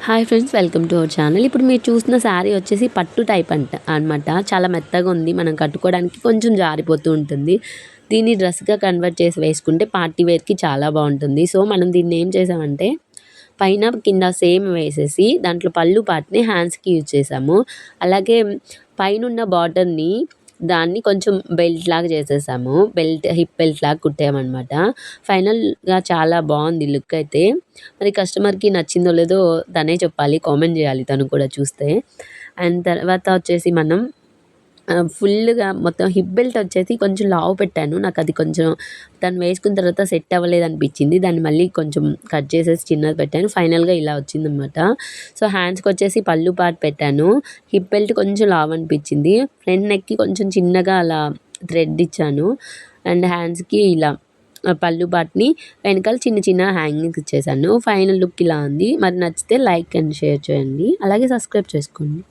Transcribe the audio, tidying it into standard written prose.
Hi friends, welcome to our channel. ఇప్పుడు మీరు చూసిన శారీ వచ్చేసి పట్టు టైప్ అనమాట. చాలా మెత్తగా ఉంది. మనం కట్టుకోవడానికి కొంచెం జారిపోతూ ఉంటుంది. దీన్ని డ్రెస్గా కన్వర్ట్ చేసి వేసుకుంటే పార్టీ వేర్కి చాలా బాగుంటుంది. సో మనం దీన్ని ఏం చేసామంటే పైన కింద సేమ్ వేసేసి దాంట్లో పళ్ళు పార్ట్ని హ్యాండ్స్కి యూజ్ చేసాము. అలాగే పైనున్న బార్డర్ని దాన్ని కొంచెం బెల్ట్ లాగా చేసేసాము. హిప్ బెల్ట్ లాగా కుట్టామన్నమాట. ఫైనల్గా చాలా బాగుంది లుక్ అయితే. మరి కస్టమర్కి నచ్చిందో లేదో తనే చెప్పాలి, కామెంట్ చేయాలి తను కూడా చూస్తే. అండ్ తర్వాత వచ్చేసి మనం ఫుల్గా మొత్తం హిప్ బెల్ట్ వచ్చేసి కొంచెం లావు పెట్టాను. నాకు అది కొంచెం తను వేసుకున్న తర్వాత సెట్ అవ్వలేదు అనిపించింది. దాన్ని మళ్ళీ కొంచెం కట్ చేసేసి చిన్నది పెట్టాను. ఫైనల్గా ఇలా వచ్చిందనమాట. సో హ్యాండ్స్కి వచ్చేసి పళ్ళు పార్ట్ పెట్టాను. హిప్ బెల్ట్ కొంచెం లావు అనిపించింది. ఫ్రంట్ నెక్కి కొంచెం చిన్నగా అలా థ్రెడ్ ఇచ్చాను. అండ్ హ్యాండ్స్కి ఇలా పళ్ళు పార్ట్ని వెనకాల చిన్న చిన్న హ్యాంగింగ్స్ ఇచ్చేసాను. ఫైనల్ లుక్ ఇలా ఉంది. మరి నచ్చితే లైక్ అండ్ షేర్ చేయండి. అలాగే సబ్స్క్రైబ్ చేసుకోండి.